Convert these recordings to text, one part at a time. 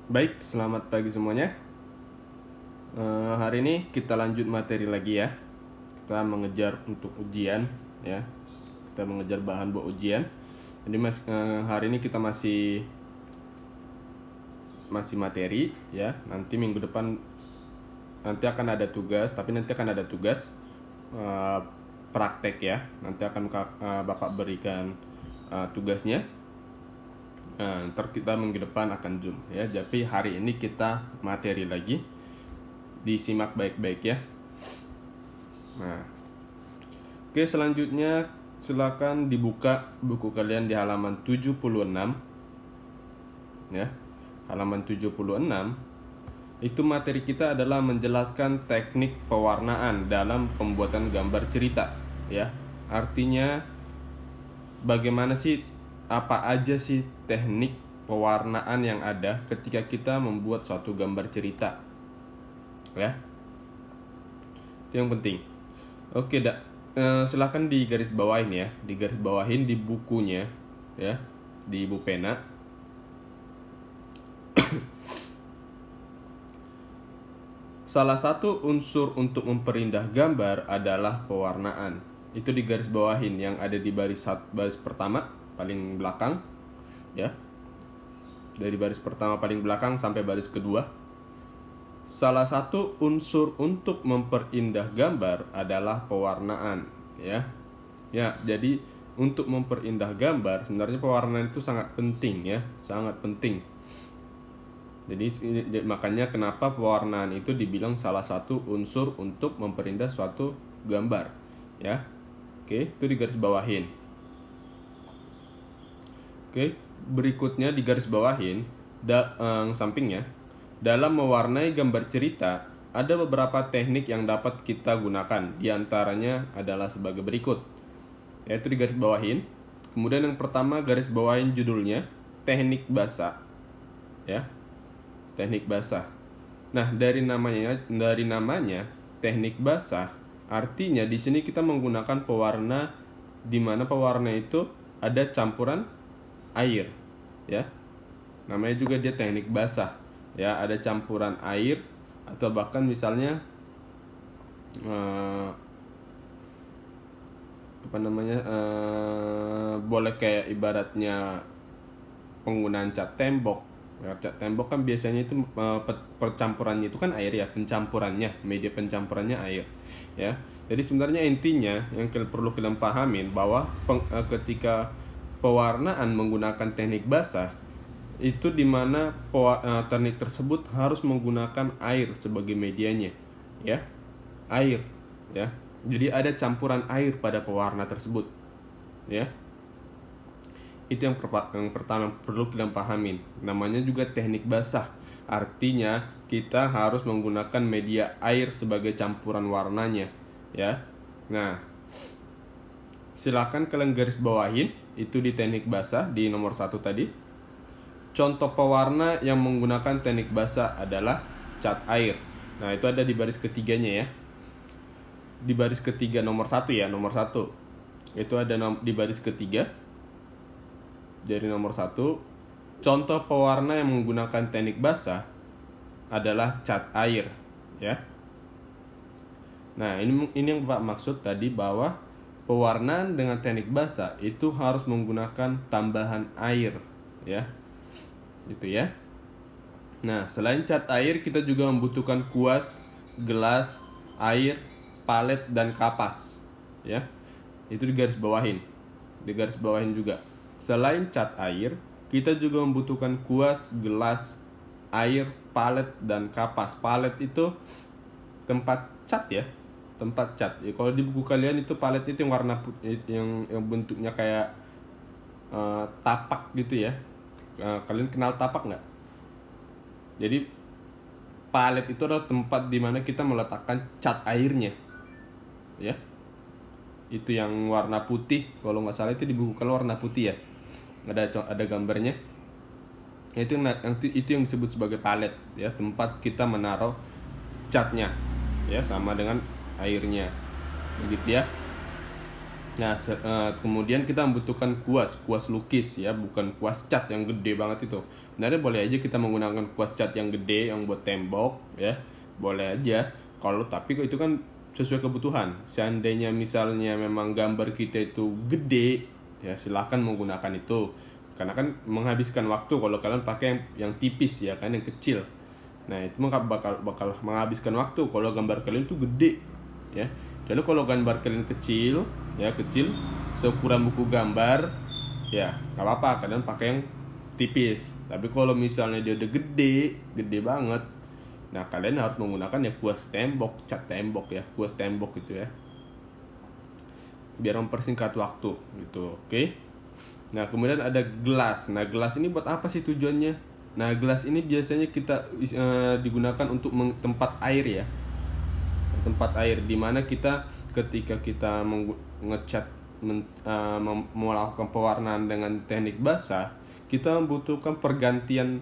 Baik, selamat pagi semuanya. Hari ini kita lanjut materi lagi ya. Kita mengejar untuk ujian ya. Kita mengejar bahan buat ujian. Jadi hari ini kita masih materi ya. Nanti minggu depan nanti akan ada tugas, tapi nanti akan ada tugas praktek ya. Nanti akan Bapak berikan tugasnya. Ntar kita minggu depan akan zoom ya. Tapi hari ini kita materi lagi, disimak baik-baik ya. Nah, oke, selanjutnya silakan dibuka buku kalian di halaman 76 ya. Halaman 76 itu materi kita adalah menjelaskan teknik pewarnaan dalam pembuatan gambar cerita ya. Artinya bagaimana sih, apa aja sih teknik pewarnaan yang ada ketika kita membuat suatu gambar cerita ya. Itu yang penting. Oke, silahkan digaris bawahin ya, digaris bawahin di bukunya ya, di buku pena. Salah satu unsur untuk memperindah gambar adalah pewarnaan. Itu digaris bawahin yang ada di baris pertama paling belakang ya, dari baris pertama paling belakang sampai baris kedua. Salah satu unsur untuk memperindah gambar adalah pewarnaan ya. Ya, jadi untuk memperindah gambar sebenarnya pewarnaan itu sangat penting ya, sangat penting. Jadi makanya kenapa pewarnaan itu dibilang salah satu unsur untuk memperindah suatu gambar ya. Oke, itu digaris bawahin. Oke, berikutnya di garis bawahin sampingnya, dalam mewarnai gambar cerita ada beberapa teknik yang dapat kita gunakan. Di antaranya adalah sebagai berikut, yaitu di garis bawahin. Kemudian yang pertama garis bawahin judulnya, teknik basah ya, teknik basah. Nah, dari namanya teknik basah, artinya di sini kita menggunakan pewarna di mana pewarna itu ada campuran air ya. Namanya juga dia teknik basah ya, ada campuran air atau bahkan misalnya boleh kayak ibaratnya penggunaan cat tembok ya. Cat tembok kan biasanya itu percampurannya itu kan air ya, pencampurannya, media pencampurannya air ya. Jadi sebenarnya intinya yang perlu kalian pahamin bahwa ketika pewarnaan menggunakan teknik basah itu dimana teknik tersebut harus menggunakan air sebagai medianya ya, air ya. Jadi ada campuran air pada pewarna tersebut ya. Itu yang pertama perlu kalian pahamin. Namanya juga teknik basah, artinya kita harus menggunakan media air sebagai campuran warnanya ya. Nah, silakan kalian garis bawahin itu di teknik basah di nomor 1 tadi. Contoh pewarna yang menggunakan teknik basah adalah cat air. Nah, itu ada di baris ketiganya ya. Di baris ketiga nomor 1 ya, nomor 1. Itu ada di baris ketiga. Dari nomor 1, contoh pewarna yang menggunakan teknik basah adalah cat air ya. Nah, ini yang Pak maksud tadi bahwa pewarnaan dengan teknik basah itu harus menggunakan tambahan air ya. Itu ya. Nah, selain cat air kita juga membutuhkan kuas, gelas, air, palet dan kapas ya. Itu digaris bawahin. Digaris bawahin juga. Selain cat air, kita juga membutuhkan kuas, gelas, air, palet dan kapas. Palet itu tempat cat ya. Tempat cat. Ya, kalau di buku kalian itu palet itu yang warna putih, yang bentuknya kayak tapak gitu ya. Kalian kenal tapak nggak? Jadi palet itu adalah tempat di mana kita meletakkan cat airnya ya. Itu yang warna putih, kalau nggak salah itu di buku kalian warna putih ya. Ada gambarnya. Itu yang disebut sebagai palet ya, tempat kita menaruh catnya ya, sama dengan airnya begitu ya. Nah, kemudian kita membutuhkan kuas lukis ya, bukan kuas cat yang gede banget itu. Sebenarnya boleh aja kita menggunakan kuas cat yang gede yang buat tembok ya, boleh aja. Tapi itu kan sesuai kebutuhan. Seandainya misalnya memang gambar kita itu gede, ya silahkan menggunakan itu. Karena kan menghabiskan waktu kalau kalian pakai yang tipis ya kan, yang kecil. Nah itu bakal menghabiskan waktu kalau gambar kalian itu gede ya. Lalu kalau gambar kalian kecil seukuran buku gambar ya nggak apa-apa, kalian pakai yang tipis. Tapi kalau misalnya dia udah gede banget, nah kalian harus menggunakan ya kuas tembok, cat tembok ya, kuas tembok gitu ya, biar mempersingkat waktu gitu. Oke. Nah kemudian ada gelas. Nah gelas ini buat apa sih tujuannya? Nah gelas ini biasanya kita digunakan untuk tempat air ya, tempat air, dimana kita ketika kita ngecat melakukan pewarnaan dengan teknik basah, kita membutuhkan pergantian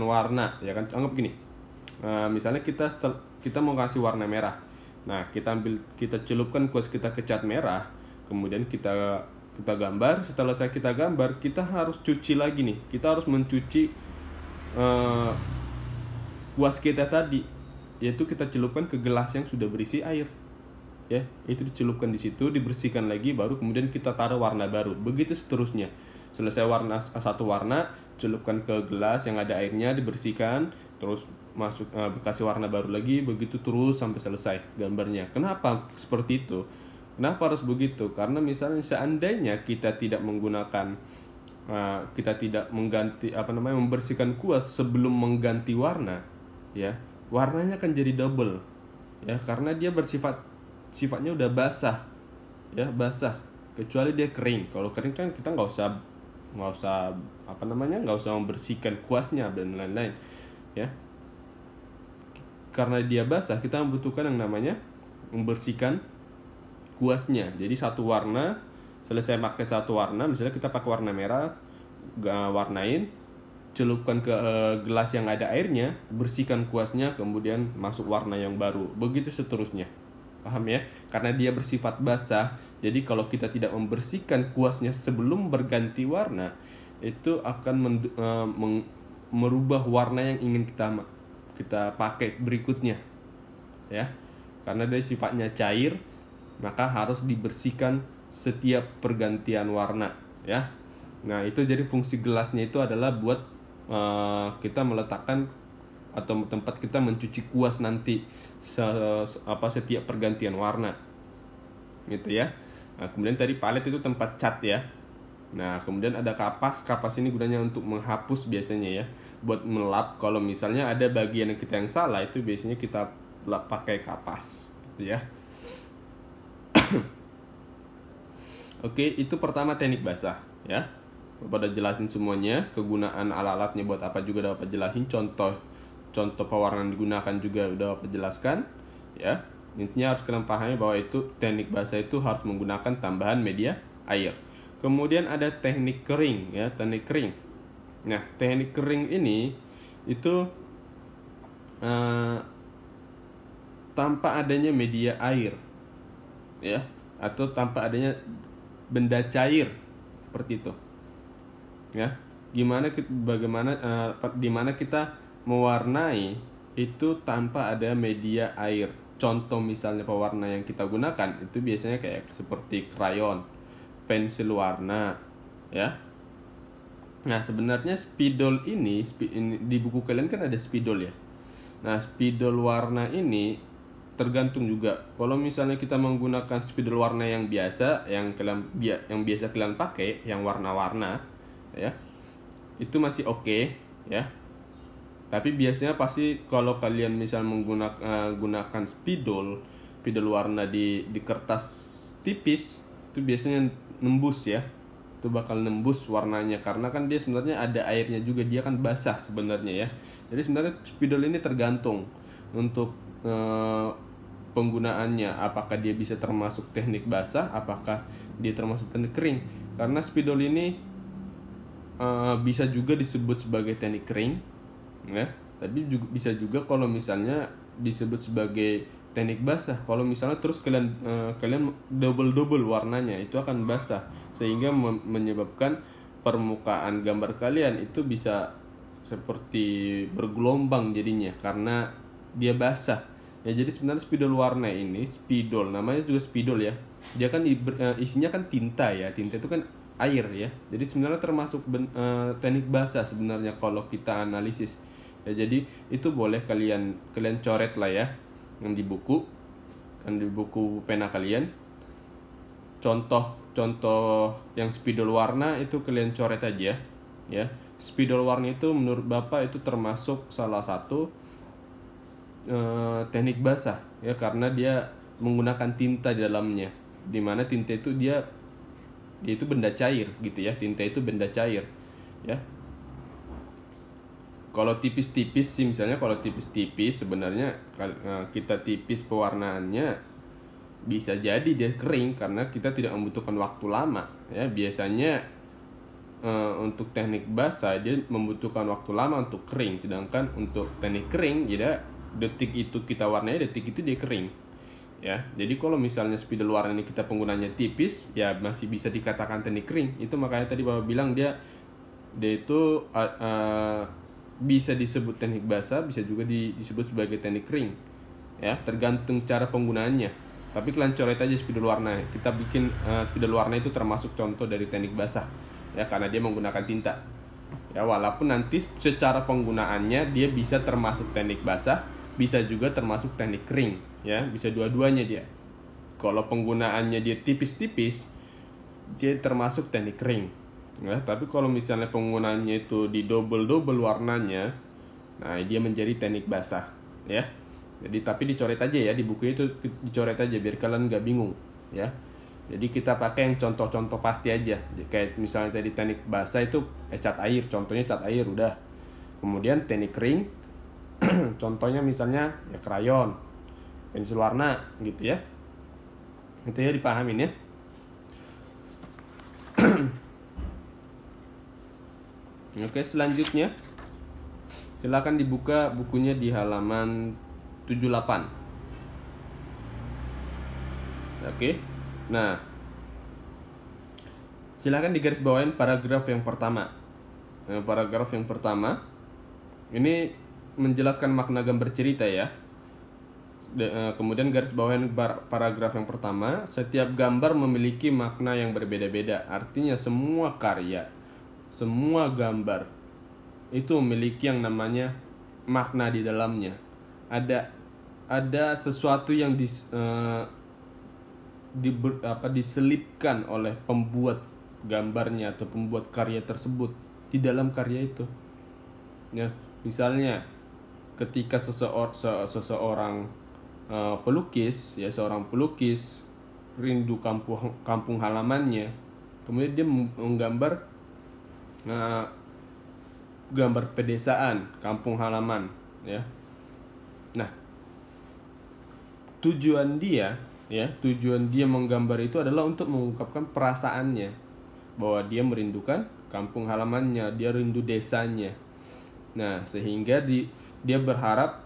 warna ya kan. Anggap gini, misalnya kita mau kasih warna merah. Nah kita celupkan kuas kita ke cat merah, kemudian kita gambar. Setelah kita gambar, kita harus cuci lagi nih, kita harus mencuci kuas kita tadi, yaitu kita celupkan ke gelas yang sudah berisi air ya. Itu dicelupkan di situ, dibersihkan lagi, baru kemudian kita taruh warna baru, begitu seterusnya. Selesai satu warna, celupkan ke gelas yang ada airnya, dibersihkan, terus kasih warna baru lagi, begitu terus sampai selesai gambarnya. Kenapa seperti itu? Kenapa harus begitu? Karena misalnya seandainya kita tidak menggunakan kita tidak membersihkan kuas sebelum mengganti warna ya, warnanya akan jadi double ya, karena dia sifatnya udah basah ya, kecuali dia kering. Kalau kering kan kita nggak usah membersihkan kuasnya dan lain-lain ya. Karena dia basah, kita membutuhkan yang namanya membersihkan kuasnya. Jadi satu warna, selesai pakai satu warna, misalnya kita pakai warna merah, warnain, celupkan ke gelas yang ada airnya, bersihkan kuasnya, kemudian masuk warna yang baru, begitu seterusnya. Paham ya? Karena dia bersifat basah, jadi kalau kita tidak membersihkan kuasnya sebelum berganti warna, itu akan merubah warna yang ingin kita pakai berikutnya ya. Karena dia sifatnya cair, maka harus dibersihkan setiap pergantian warna ya. Nah itu jadi fungsi gelasnya itu adalah buat kita meletakkan atau tempat kita mencuci kuas nanti setiap pergantian warna gitu ya. Nah kemudian tadi palet itu tempat cat ya. Nah kemudian ada kapas ini gunanya untuk menghapus biasanya ya, buat melap. Kalau misalnya ada bagian kita yang salah, itu biasanya kita lap pakai kapas gitu ya. Oke, itu pertama teknik basah ya. Pada jelasin semuanya, kegunaan alat-alatnya buat apa juga dapat jelasin, contoh pewarnaan digunakan juga udah dapat jelaskan ya. Intinya harus kalian pahami bahwa itu teknik basah itu harus menggunakan tambahan media air. Kemudian ada teknik kering ya, teknik kering. Nah, teknik kering ini itu tanpa adanya media air ya, atau tanpa adanya benda cair seperti itu ya. Dimana kita mewarnai itu tanpa ada media air. Contoh misalnya pewarna yang kita gunakan itu biasanya kayak seperti krayon, pensil warna ya. Nah sebenarnya spidol ini di buku kalian kan ada spidol ya. Nah spidol warna ini tergantung juga. Kalau misalnya kita menggunakan spidol warna yang biasa, yang biasa kalian pakai, yang warna-warna ya, itu masih oke ya. Tapi biasanya pasti kalau kalian misal menggunakan spidol warna di kertas tipis, itu biasanya nembus ya, itu bakal nembus warnanya, karena kan dia sebenarnya ada airnya juga, dia kan basah sebenarnya ya. Jadi sebenarnya spidol ini tergantung untuk penggunaannya, apakah dia bisa termasuk teknik basah, apakah dia termasuk teknik kering. Karena spidol ini bisa juga disebut sebagai teknik kering ya, tapi bisa juga kalau misalnya disebut sebagai teknik basah. Kalau misalnya terus kalian double warnanya, itu akan basah sehingga menyebabkan permukaan gambar kalian itu bisa seperti bergelombang jadinya karena dia basah. Ya, jadi sebenarnya spidol warna ini, spidol namanya juga spidol ya. Dia kan isinya kan tinta ya. Tinta itu kan air ya. Jadi sebenarnya termasuk teknik basah sebenarnya kalau kita analisis. Ya, jadi itu boleh kalian coret lah ya yang di buku pena kalian. Contoh yang spidol warna itu kalian coret aja ya. Spidol warna itu menurut Bapak itu termasuk salah satu teknik basah ya, karena dia menggunakan tinta di dalamnya, dimana tinta itu dia itu benda cair gitu ya. Tinta itu benda cair ya. Kalau tipis-tipis sih, misalnya kalau tipis-tipis sebenarnya kita tipis pewarnaannya bisa jadi dia kering karena kita tidak membutuhkan waktu lama ya. Biasanya untuk teknik basah dia membutuhkan waktu lama untuk kering, sedangkan untuk teknik kering jadi detik itu kita warnai, detik itu dia kering ya. Jadi kalau misalnya spidol warna ini kita penggunanya tipis ya masih bisa dikatakan teknik kering. Itu makanya tadi Bapak bilang dia itu bisa disebut teknik basah, bisa juga disebut sebagai teknik kering ya, tergantung cara penggunaannya. Tapi kalian coret aja spidol warna. Kita bikin spidol warna itu termasuk contoh dari teknik basah ya, karena dia menggunakan tinta ya. Walaupun nanti secara penggunaannya dia bisa termasuk teknik basah, bisa juga termasuk teknik kering ya, bisa dua-duanya dia. Kalau penggunaannya dia tipis-tipis, dia termasuk teknik kering ya. Tapi kalau misalnya penggunaannya itu di double warnanya, nah dia menjadi teknik basah ya. Jadi tapi dicoret aja ya, di buku itu dicoret aja biar kalian nggak bingung ya. Jadi kita pakai yang contoh-contoh pasti aja. Kayak misalnya tadi teknik basah itu cat air, contohnya cat air udah. Kemudian teknik kering contohnya misalnya ya krayon, pensil warna gitu ya. Itu ya dipahamin ya. Oke, selanjutnya silakan dibuka bukunya di halaman 78. Oke. Nah, silakan digarisbawahin paragraf yang pertama. Paragraf yang pertama ini menjelaskan makna gambar cerita ya. Kemudian garis bawahin paragraf yang pertama, setiap gambar memiliki makna yang berbeda-beda. Artinya semua karya, semua gambar itu memiliki yang namanya makna di dalamnya. Ada sesuatu yang diselipkan oleh pembuat gambarnya atau pembuat karya tersebut di dalam karya itu. Ya, misalnya ketika seseorang pelukis ya, seorang pelukis rindu kampung halamannya, kemudian dia menggambar gambar pedesaan, kampung halaman ya. Nah, tujuan dia menggambar itu adalah untuk mengungkapkan perasaannya bahwa dia merindukan kampung halamannya, dia rindu desanya. Nah, sehingga dia berharap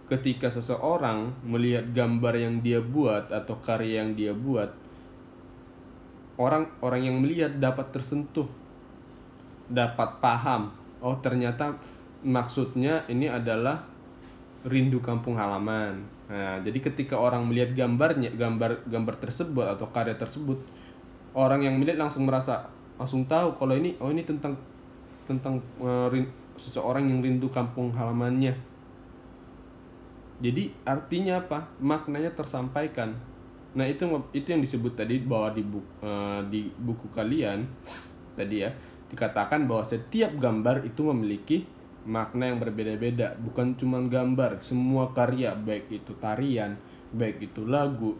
ketika seseorang melihat gambar yang dia buat atau karya yang dia buat, orang yang melihat dapat tersentuh, dapat paham, oh ternyata maksudnya ini adalah rindu kampung halaman. Nah, jadi ketika orang melihat gambar tersebut atau karya tersebut, orang yang melihat langsung tahu kalau ini tentang seseorang yang rindu kampung halamannya. Jadi artinya apa? Maknanya tersampaikan. Nah, itu yang disebut tadi bahwa di buku kalian tadi ya dikatakan bahwa setiap gambar itu memiliki makna yang berbeda-beda. Bukan cuma gambar, semua karya, baik itu tarian, baik itu lagu,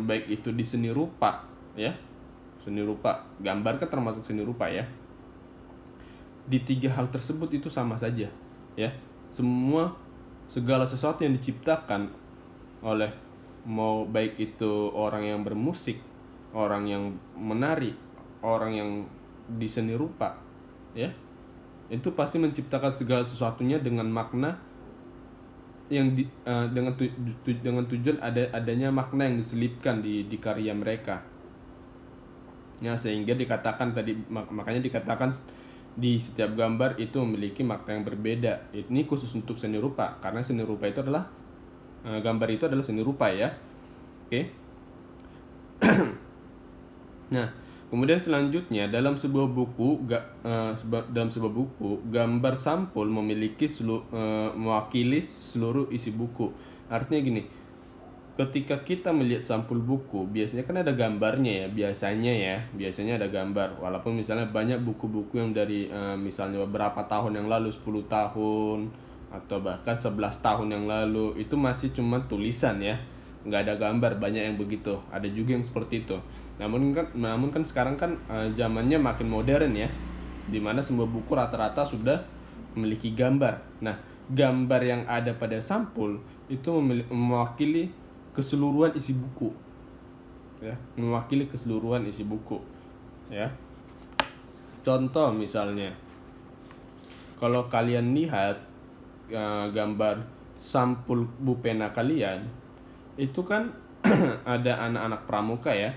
baik itu di seni rupa ya. Seni rupa, gambar kan termasuk seni rupa ya. Di tiga hal tersebut itu sama saja ya. Segala sesuatu yang diciptakan oleh mau baik itu orang yang bermusik, orang yang menari, orang yang di seni rupa ya, itu pasti menciptakan segala sesuatunya dengan makna dengan tujuan adanya makna yang diselipkan di karya mereka. Ya, sehingga dikatakan tadi, makanya dikatakan di setiap gambar itu memiliki makna yang berbeda. Ini khusus untuk seni rupa, karena seni rupa itu adalah gambar itu adalah seni rupa ya. Oke. Nah, kemudian selanjutnya dalam sebuah buku gambar sampul mewakili seluruh isi buku. Artinya gini, ketika kita melihat sampul buku, biasanya kan ada gambarnya ya, biasanya ada gambar. Walaupun misalnya banyak buku-buku yang dari misalnya beberapa tahun yang lalu, 10 tahun atau bahkan 11 tahun yang lalu, itu masih cuma tulisan ya, nggak ada gambar, banyak yang begitu. Ada juga yang seperti itu. Namun kan sekarang kan zamannya makin modern ya, dimana semua buku rata-rata sudah memiliki gambar. Nah, gambar yang ada pada sampul itu mewakili keseluruhan isi buku ya, mewakili keseluruhan isi buku ya. Contoh misalnya, kalau kalian lihat gambar sampul pulpena kalian, itu kan ada anak-anak pramuka ya,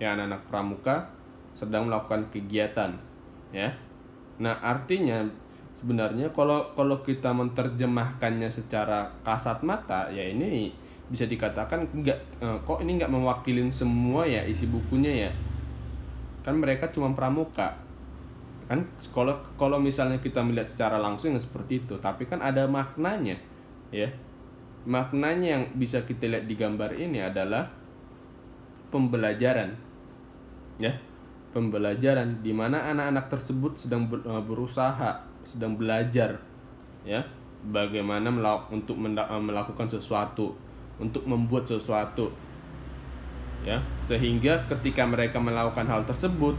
anak-anak pramuka sedang melakukan kegiatan ya. Nah, artinya sebenarnya kalau kita menerjemahkannya secara kasat mata ya, ini bisa dikatakan kok ini nggak mewakilin semua ya isi bukunya ya, kan mereka cuma pramuka kan. Kalau misalnya kita melihat secara langsung yang seperti itu, tapi kan ada maknanya ya. Maknanya yang bisa kita lihat di gambar ini adalah pembelajaran ya, pembelajaran di mana anak-anak tersebut sedang berusaha, sedang belajar ya, bagaimana untuk melakukan sesuatu, untuk membuat sesuatu ya. Sehingga ketika mereka melakukan hal tersebut,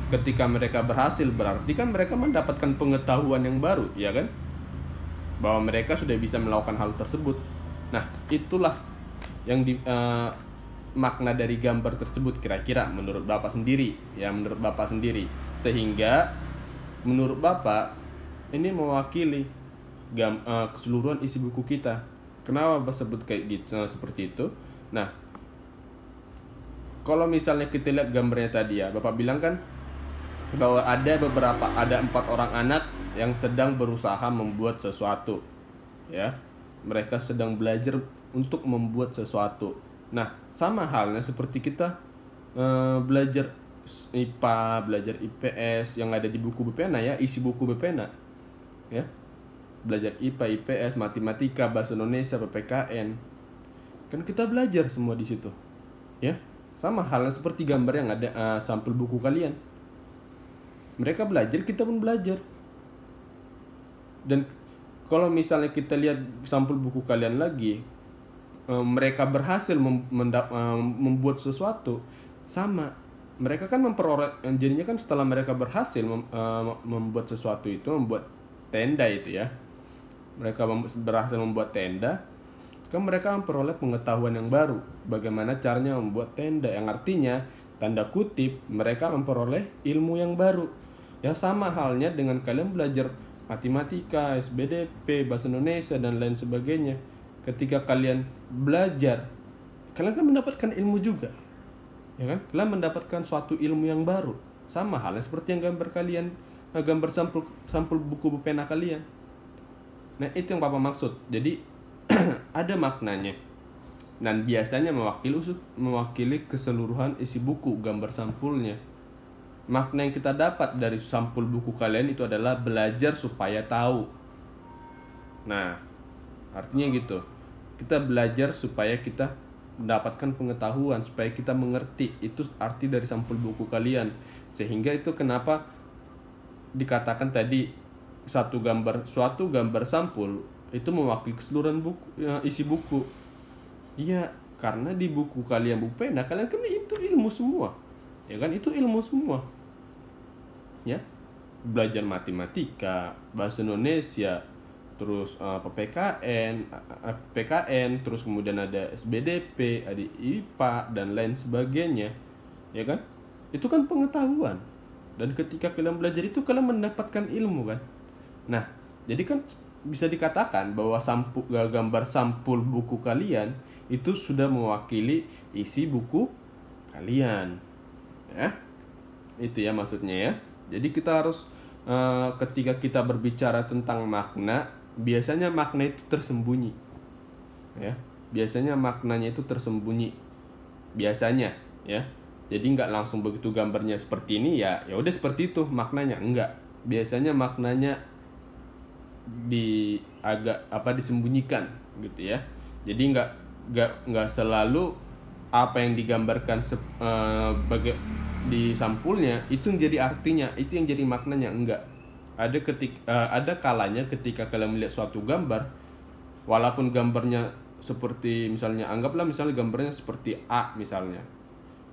ketika mereka berhasil, berarti kan mereka mendapatkan pengetahuan yang baru ya kan, bahwa mereka sudah bisa melakukan hal tersebut. Nah, itulah yang makna dari gambar tersebut kira-kira menurut Bapak sendiri ya, menurut Bapak sendiri. Sehingga menurut Bapak ini mewakili keseluruhan isi buku kita. Kenapa Bapak sebut kayak gitu, seperti itu? Nah, kalau misalnya kita lihat gambarnya tadi ya, Bapak bilang kan bahwa ada 4 orang anak yang sedang berusaha membuat sesuatu ya. Mereka sedang belajar untuk membuat sesuatu. Nah, sama halnya seperti kita belajar IPA, belajar IPS yang ada di buku Bepena ya, isi buku Bepena ya. Belajar IPA, IPS, matematika, bahasa Indonesia, PPKN. Kan kita belajar semua di situ. Ya. Sama halnya seperti gambar yang ada sampul buku kalian. Mereka belajar, kita pun belajar. Dan kalau misalnya kita lihat sampul buku kalian lagi, mereka berhasil membuat sesuatu, sama. Mereka kan memperoleh, jadinya kan setelah mereka berhasil membuat sesuatu itu, membuat tenda itu ya. Mereka berhasil membuat tenda, kan mereka memperoleh pengetahuan yang baru, bagaimana caranya membuat tenda, yang artinya tanda kutip mereka memperoleh ilmu yang baru. Ya, sama halnya dengan kalian belajar matematika, SBDP, bahasa Indonesia dan lain sebagainya. Ketika kalian belajar, kalian kan mendapatkan ilmu juga, ya kan? Kalian mendapatkan suatu ilmu yang baru. Sama halnya seperti yang gambar kalian, gambar sampul buku pena kalian. Nah, itu yang Bapak maksud. Jadi ada maknanya. Dan biasanya mewakili keseluruhan isi buku, gambar sampulnya. Makna yang kita dapat dari sampul buku kalian itu adalah belajar supaya tahu. Nah, artinya gitu. Kita belajar supaya kita mendapatkan pengetahuan, supaya kita mengerti. Itu arti dari sampul buku kalian. Sehingga itu kenapa dikatakan tadi suatu gambar sampul itu mewakili keseluruhan buku, isi buku. Iya, karena di buku kalian Bupena, kalian kan itu ilmu semua. Ya kan, itu ilmu semua. Ya, belajar matematika, bahasa Indonesia, terus PKN, terus kemudian ada SBDP, ada IPA dan lain sebagainya, ya kan? Itu kan pengetahuan. Dan ketika kalian belajar itu kalian mendapatkan ilmu kan. Nah, jadi kan bisa dikatakan bahwa gambar sampul buku kalian itu sudah mewakili isi buku kalian, ya. Itu ya maksudnya ya. Jadi kita harus ketika kita berbicara tentang makna, biasanya makna itu tersembunyi, ya. Biasanya maknanya itu tersembunyi, biasanya, ya. Jadi nggak langsung begitu gambarnya seperti ini ya udah seperti itu maknanya, enggak. Biasanya maknanya disembunyikan gitu ya. Jadi nggak selalu apa yang digambarkan di sampulnya itu yang jadi artinya, itu yang jadi maknanya, enggak. Ada kalanya ketika kalian melihat suatu gambar, walaupun gambarnya seperti misalnya, anggaplah misalnya gambarnya seperti A misalnya,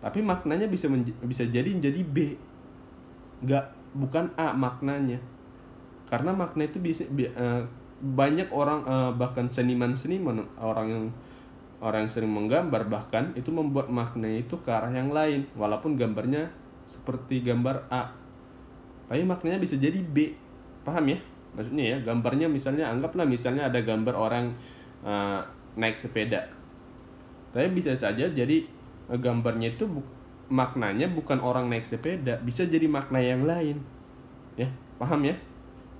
tapi maknanya bisa jadi menjadi B, bukan A maknanya. Karena makna itu banyak orang, bahkan seniman-seniman, orang yang sering menggambar bahkan itu membuat makna itu ke arah yang lain, walaupun gambarnya seperti gambar A, tapi maknanya bisa jadi B. Paham ya maksudnya ya? Gambarnya misalnya, anggaplah misalnya ada gambar orang naik sepeda, tapi bisa saja jadi gambarnya itu maknanya bukan orang naik sepeda, bisa jadi makna yang lain, ya. Paham ya?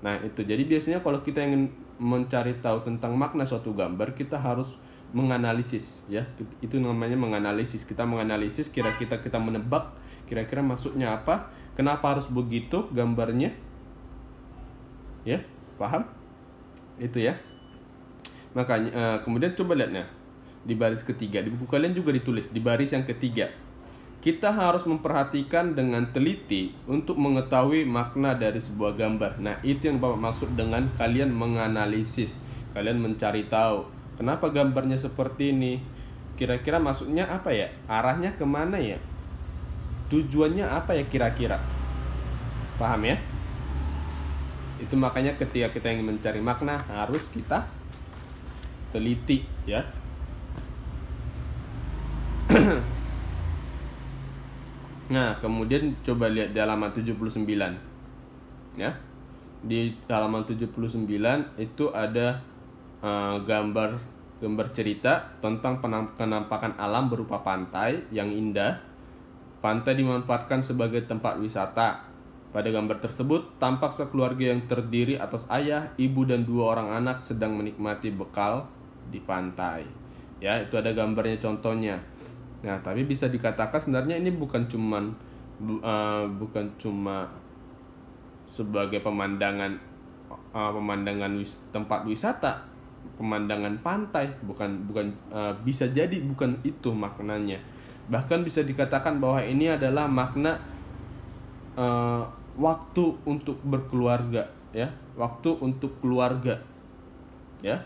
Nah itu, jadi biasanya kalau kita ingin mencari tahu tentang makna suatu gambar, kita harus menganalisis, ya. Itu namanya menganalisis. Kita menganalisis, kira-kira kita menebak kira-kira maksudnya apa, kenapa harus begitu gambarnya, ya. Paham? Itu ya. Makanya kemudian coba lihatnya di baris ketiga, di buku kalian juga ditulis di baris yang ketiga, kita harus memperhatikan dengan teliti untuk mengetahui makna dari sebuah gambar. Nah, itu yang Bapak maksud dengan kalian menganalisis. Kalian mencari tahu, kenapa gambarnya seperti ini? Kira-kira maksudnya apa ya? Arahnya kemana ya? Tujuannya apa ya kira-kira? Paham ya? Itu makanya ketika kita ingin mencari makna, harus kita teliti, ya. Nah, kemudian coba lihat di halaman 79. Ya. Di halaman 79 itu ada gambar cerita tentang penampakan alam berupa pantai yang indah. Pantai dimanfaatkan sebagai tempat wisata. Pada gambar tersebut tampak sekeluarga yang terdiri atas ayah, ibu dan 2 orang anak sedang menikmati bekal di pantai. Ya, itu ada gambarnya, contohnya. Nah, tapi bisa dikatakan sebenarnya ini bukan cuma sebagai pemandangan tempat wisata, pemandangan pantai, bukan bisa jadi bukan itu maknanya. Bahkan bisa dikatakan bahwa ini adalah makna waktu untuk berkeluarga, ya, waktu untuk keluarga, ya.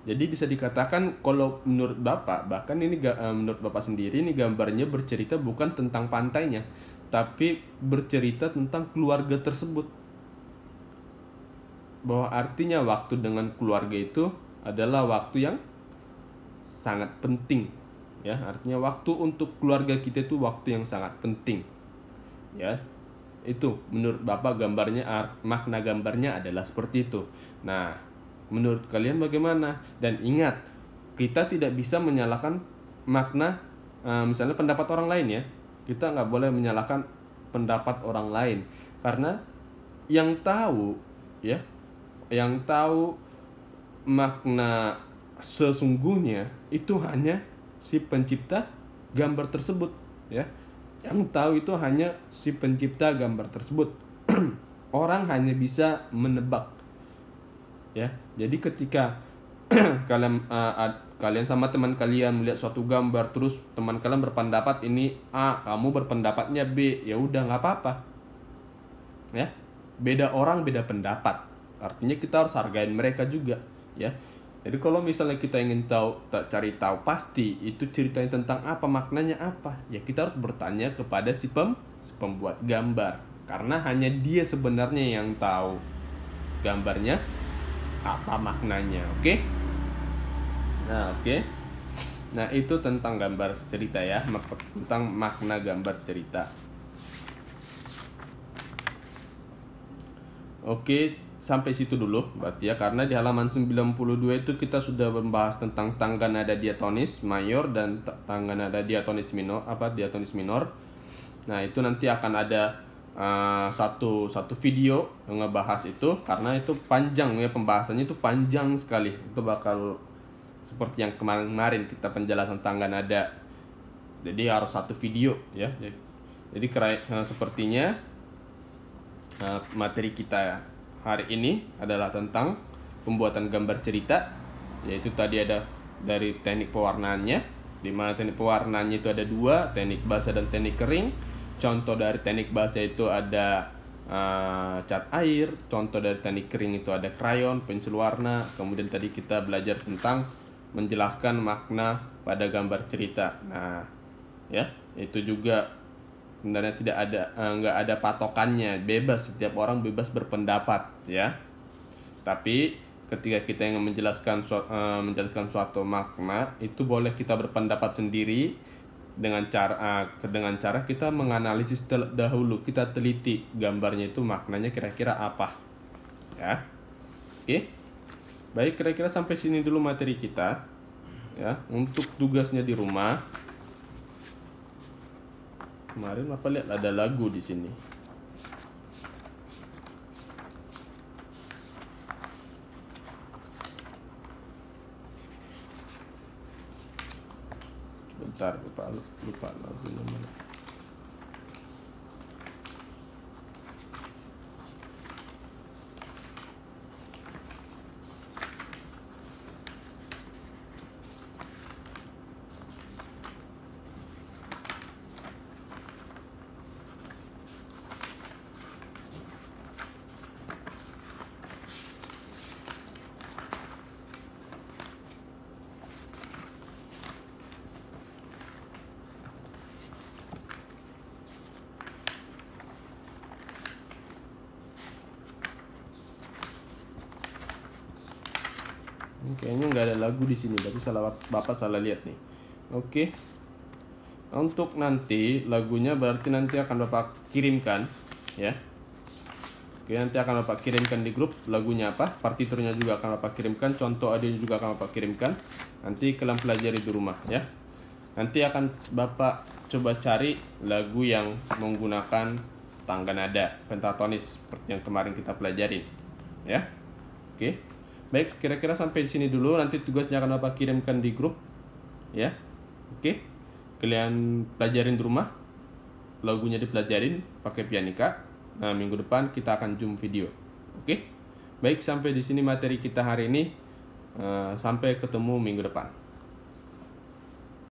Jadi bisa dikatakan kalau menurut Bapak, bahkan ini menurut Bapak sendiri, ini gambarnya bercerita bukan tentang pantainya, tapi bercerita tentang keluarga tersebut. Bahwa artinya waktu dengan keluarga itu adalah waktu yang sangat penting, ya. Artinya waktu untuk keluarga kita itu waktu yang sangat penting, ya. Itu menurut Bapak gambarnya, makna gambarnya adalah seperti itu. Nah, menurut kalian bagaimana? Dan ingat, kita tidak bisa menyalahkan makna, misalnya pendapat orang lain, ya. Kita nggak boleh menyalahkan pendapat orang lain, karena yang tahu, ya, yang tahu makna sesungguhnya itu hanya si pencipta gambar tersebut, ya. Yang tahu itu hanya si pencipta gambar tersebut. Orang hanya bisa menebak, ya. Jadi ketika kalian sama teman kalian melihat suatu gambar, terus teman kalian berpendapat ini A, kamu berpendapatnya B, ya udah, nggak apa-apa, ya. Beda orang beda pendapat, artinya kita harus hargain mereka juga, ya. Jadi kalau misalnya kita ingin cari tahu pasti itu ceritanya tentang apa, maknanya apa, ya kita harus bertanya kepada si pembuat gambar, karena hanya dia sebenarnya yang tahu gambarnya apa maknanya. Oke? Nah, oke. Nah, itu tentang gambar cerita, ya, tentang makna gambar cerita. Oke, sampai situ dulu berarti ya, karena di halaman 92 itu kita sudah membahas tentang tangga nada diatonis mayor dan tangga nada diatonis minor, diatonis minor. Nah, itu nanti akan ada satu video yang ngebahas itu, karena itu panjang ya, pembahasannya itu panjang sekali. Itu bakal seperti yang kemarin kita penjelasan tangga nada. Jadi harus satu video ya. Jadi sepertinya materi kita hari ini adalah tentang pembuatan gambar cerita, yaitu tadi ada dari teknik pewarnaannya, di mana teknik pewarnaannya itu ada dua, teknik basah dan teknik kering. Contoh dari teknik basah itu ada cat air, contoh dari teknik kering itu ada krayon, pensil warna. Kemudian tadi kita belajar tentang menjelaskan makna pada gambar cerita. Nah, ya, itu juga sebenarnya nggak ada patokannya, bebas, setiap orang bebas berpendapat ya. Tapi ketika kita ingin menjelaskan suatu makna, itu boleh kita berpendapat sendiri dengan cara kita menganalisis dahulu, kita teliti gambarnya itu maknanya kira-kira apa ya. Oke, baik, kira-kira sampai sini dulu materi kita ya. Untuk tugasnya di rumah, kemarin Bapak lihat ada lagu di sini. Bentar, Bapak lupa lagunya mana. Kayaknya nggak ada lagu di sini, berarti Bapak salah lihat nih. Oke. Untuk nanti lagunya berarti nanti akan Bapak kirimkan ya. Oke, nanti akan Bapak kirimkan di grup lagunya apa, partiturnya juga akan Bapak kirimkan, contoh audionya juga akan Bapak kirimkan. Nanti kalian pelajari di rumah ya. Nanti akan Bapak coba cari lagu yang menggunakan tangga nada pentatonis seperti yang kemarin kita pelajarin ya. Oke. Baik, kira-kira sampai di sini dulu. Nanti tugasnya akan Bapak kirimkan di grup ya. Oke. Kalian pelajarin di rumah. Lagunya dipelajarin pakai pianika. Nah, minggu depan kita akan zoom video. Oke. Baik, sampai di sini materi kita hari ini. Sampai ketemu minggu depan.